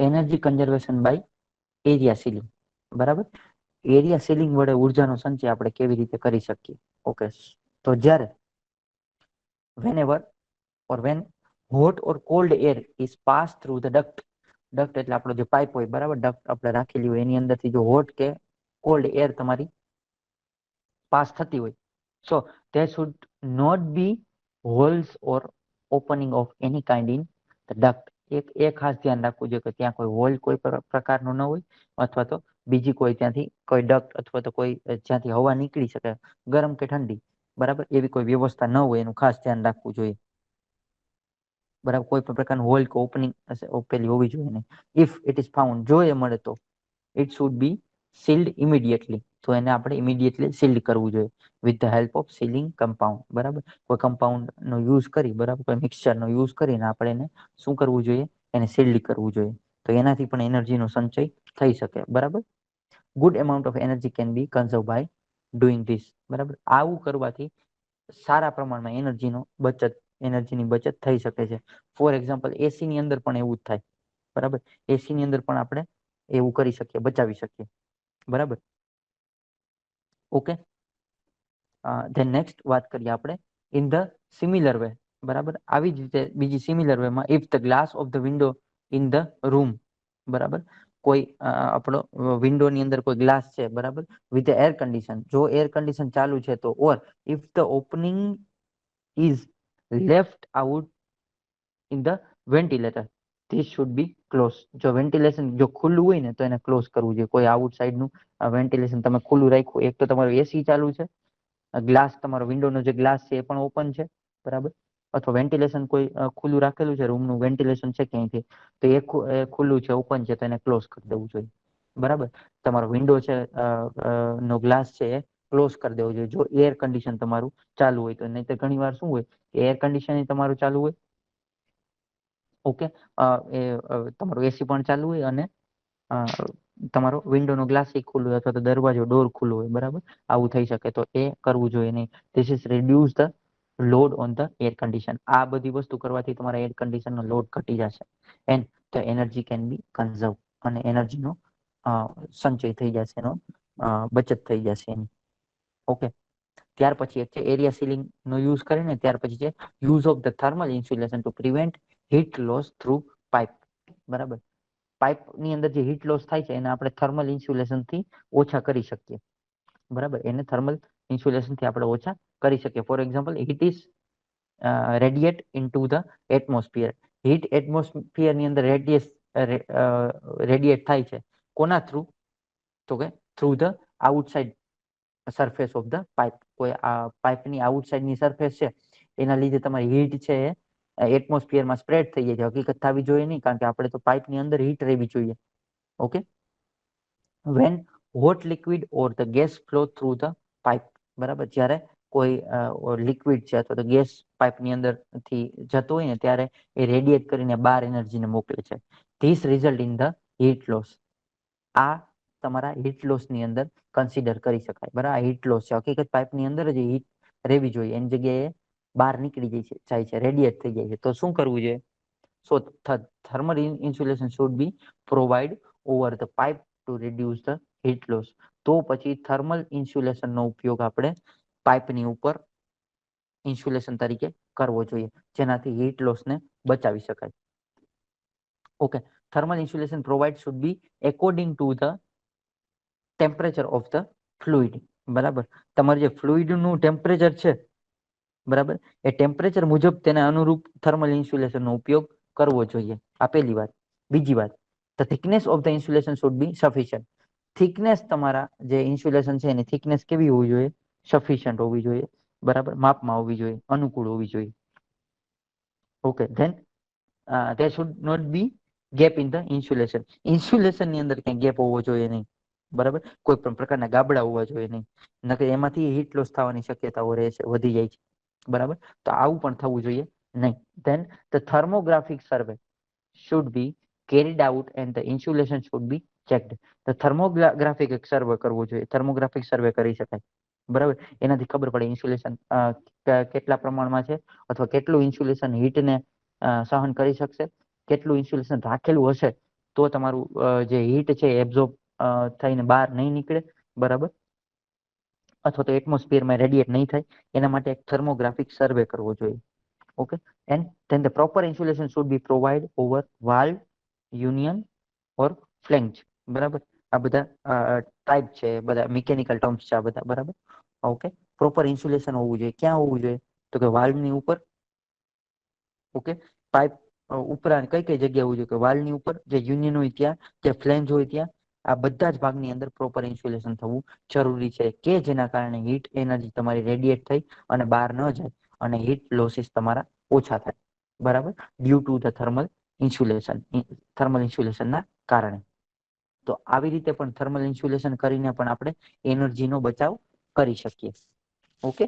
Energy conservation by area sealing. બરાબર, area sealing વડે ઉર્જાનો સંચય આપણે કેવી રીતે કરી શકીએ. ઓકે, તો જ્યારે whenever or when hot or cold air is passed through the duct એટલે આપણો જે પાઇપ હોય, બરાબર, ડક્ટ આપણે રાખેલી હોય, એની અંદરથી જો હોટ કે કોલ્ડ એર તમારી પાસ થતી હોય, so there should not be holes or opening of any kind in the duct. એ ખાસ ધ્યાન રાખવું જોઈએ કે ત્યાં કોઈ હોલ કોઈ પ્રકારનો ન હોય, અથવા તો બીજી કોઈ ત્યાંથી કોઈ ડક્ટ અથવા તો કોઈ જ્યાંથી હવા નીકળી શકે, ગરમ કે ઠંડી, બરાબર, એવી કોઈ વ્યવસ્થા ન હોય, એનું ખાસ ધ્યાન રાખવું જોઈએ. બરાબર, કોઈ પણ પ્રકારનું હોલ કે ઓપનિંગ પેલી હોવી જોઈએ નહીં. ઇફ ઇટ ઇઝ ફાઉન્ડ, જો એ મળે તો it should be sealed immediately, તો એને આપણે ઇમિડિયેટલી સીલ્ડ કરવું જોઈએ with the help of ceiling compound. બરાબર, કોઈ કમ્પાઉન્ડનો યુઝ કરી, બરાબર, કોઈ મિક્સચરનો યુઝ કરીને આપણે એને શું કરવું જોઈએ, એને સીલ્ડ કરવું જોઈએ. તો એનાથી પણ એનર્જીનો સંચય થઈ શકે. બરાબર, good amount of energy can be conserve by doing this. બરાબર, આવું કરવાથી સારા પ્રમાણમાં એનર્જીની બચત થઈ શકે છે. ફોર એક્ઝામ્પલ, એસી ની અંદર પણ એવું જ થાય. બરાબર, એસી ની અંદર પણ આપણે એવું કરી શકીએ, બચાવી શકીએ. બરાબર, ઓકે. ધેન નેક્સ્ટ વાત કરીએ આપણે ઇન ધ સિમિલર વે. બરાબર, આવી જ રીતે બીજી સિમિલર વેમાં, if the glass of the window in the room, બરાબર, કોઈ આપણો વિન્ડોની અંદર કોઈ ગ્લાસ છે, બરાબર, વિથ એર કન્ડિશન, જો એર કન્ડિશન ચાલુ છે તો, or if the opening is left out in the ventilator, this should be close. જો વેન્ટિલેશન જો ખુલ્લું હોય ને તો એને ક્લોઝ કરવું જોઈએ. કોઈ આઉટસાઇડનું વેન્ટિલેશન તમે ખુલ્લું રાખ્યું, એક તો તમારું એસી ચાલુ છે, ગ્લાસ તમારો વિન્ડોનો જે ગ્લાસ છે એ પણ ઓપન છે, બરાબર, અથવા વેન્ટિલેશન કોઈ ખુલ્લું રાખેલું છે, રૂમનું વેન્ટિલેશન છે ક્યાંયથી, તો એ ખુલ્લું છે, ઓપન છે, તો એને ક્લોઝ કરી દેવું જોઈએ. બરાબર, તમારો વિન્ડો છે નો ગ્લાસ છે એ ક્લોઝ કરી દેવો જોઈએ જો એર કન્ડિશન તમારું ચાલુ હોય તો. નહીં તો ઘણી વાર શું હોય કે એર કન્ડિશન તમારું ચાલુ હોય, ઓકે, તમારું એસી પણ ચાલુ હોય અને તમારો વિન્ડોનો ગ્લાસ એ ખુલ્લો હોય, અથવા તો દરવાજો ડોર ખુલ્લો હોય. બરાબર, આવું થઈ શકે, તો એ કરવું જોઈએ નહીં. This is reduce the load on the air condition. આ બધી વસ્તુ કરવાથી તમારા એર કન્ડિશનનો લોડ ઘટી જશે, and the energy can be conserve, અને એનર્જીનો સંચય થઈ જશે, એનો બચત થઈ જશે એની. ઓકે, ત્યાર પછી એક છે એરિયા સીલિંગ નો યુઝ કરીને, ત્યાર પછી છે use of the thermal insulation two prevent heat loss through pipe. બરાબર, પાઇપની અંદર જે હીટ લોસ થાય છે એને આપણે થર્મલ ઇન્સ્યુલેશનથી ઓછા કરી શકીએ. બરાબર, એને થર્મલ ઇન્સ્યુલેશનથી આપણે ઓછા કરી શકીએ. For example, heat is radiate into the atmosphere. Heat એટમોસ્ફિયરની અંદર રેડિયેટ થાય છે, કોના થ્રુ? તો કે through the outside surface of the pipe. કોઈ પાઇપની આઉટસાઇડની સરફેસ છે એના લીધે તમારી હીટ છે એ એટમોસ્ફિયરમાં સ્પ્રેડ થઈ જાય છે. હકીકત થવી જોઈએ નહીં, કારણ કે આપણે તો પાઇપની અંદર હીટ રહેવી જોઈએ. Okay, when hot liquid or the gas flow through the pipe. બરાબર, જ્યારે કોઈ લિક્વિડ છે અથવા તો ગેસ પાઇપની અંદરથી જતો હોય ને ત્યારે એ રેડિયેટ કરીને બહાર એનર્જીને મોકલે છે. This result in the heat loss. આ તમારા હીટ લોસની અંદર કન્સિડર કરી શકાય. બરાબર, આ હીટ લોસ છે. હકીકત પાઇપની અંદર જ હીટ રહેવી જોઈએ, એની જગ્યાએ બહાર નીકળી જાય છે, રેડિયેટ થઈ જાય છે. તો શું કરવું જોઈએ? સો thermal insulation should be provide over the pipe to reduce the heat loss. તો પછી થર્મલ ઇન્સ્યુલેશનનો ઉપયોગ આપણે પાઇપની ઉપર ઇન્સ્યુલેશન તરીકે કરવો જોઈએ, જેનાથી હીટ લોસને બચાવી શકાય. Okay, thermal insulation provide should be according to the temperature of the fluid. બરાબર, તમારે જે ફ્લુઇડનું ટેમ્પરેચર છે, બરાબર, એ ટેમ્પરેચર મુજબ તેને અનુરૂપ થર્મલ ઇન્સ્યુલેશનનો ઉપયોગ કરવો જોઈએ. આ પહેલી વાત. બીજી વાત, the thickness of the insulation should be sufficient. Thickness તમારા જે ઇન્સ્યુલેશન છે એની થિકનેસ કેવી હોવી જોઈએ? સફિશિયન્ટ હોવી જોઈએ. બરાબર, માપમાં હોવી જોઈએ, અનુકૂળ હોવી જોઈએ. Okay, then there should not be gap in the insulation. ઇન્સ્યુલેશનની અંદર ક્યાંય ગેપ હોવો જોઈએ નહીં. બરાબર, કોઈ પણ પ્રકારના ગાબડા હોવા જોઈએ નહીં, નકર એમાંથી હીટ લોસ થવાની શક્યતાઓ રહે છે, વધી જાય છે. બરાબર, તો આવું પણ થવું જોઈએ નહીં. Then the thermographic survey should be carried out and the insulation should be checked. The thermographic એક સર્વે કરવો જોઈએ. થર્મોગ્રાફિક સર્વે કરી શકાય. બરાબર, એનાથી ખબર પડે ઇન્સ્યુલેશન કેટલા પ્રમાણમાં છે, અથવા કેટલું ઇન્સ્યુલેશન હીટને સહન કરી શકશે, કેટલું ઇન્સ્યુલેશન રાખેલું હશે તો તમારું જે હીટ છે એબ્ઝોર્બ થઈને બહાર નહીં નીકળે, બરાબર, અથવા તો એટમોસ્ફિયરમાં રેડિએટ નહીં થાય. એના માટે એક થર્મોગ્રાફિક સર્વે કરવો જોઈએ. Okay, and then the proper insulation should be provide over valve, union or flange. બરાબર, આ બધા ટાઈપ છે, બધા મિકેનિકલ ટર્મ્સ છે આ બધા, બરાબર. ઓકે, પ્રોપર ઇન્સ્યુલેશન હોવું જોઈએ. ક્યાં હોવું જોઈએ? તો કે વાલ્વની ઉપર. ઓકે, પાઇપ ઉપરાંત કઈ કઈ જગ્યા હોવું જોઈએ? કે વાલ્વની ઉપર, જે યુનિયન હોય ત્યાં, જે ફ્લેંજ હોય ત્યાં, આ બધા જ ભાગની અંદર પ્રોપર ઇન્સ્યુલેશન થવું જરૂરી છે, કે જેના કારણે હીટ એનર્જી તમારી રેડિએટ થઈ અને બહાર ન જાય અને હીટ લોસીસ તમારા ઓછા થાય. બરાબર, ડ્યુ ટુ ધ થર્મલ ઇન્સ્યુલેશનના કારણે. તો આવી રીતે પણ થર્મલ ઇન્સ્યુલેશન કરીને પણ આપણે એનર્જીનો બચાવ કરી શકીએ. ઓકે.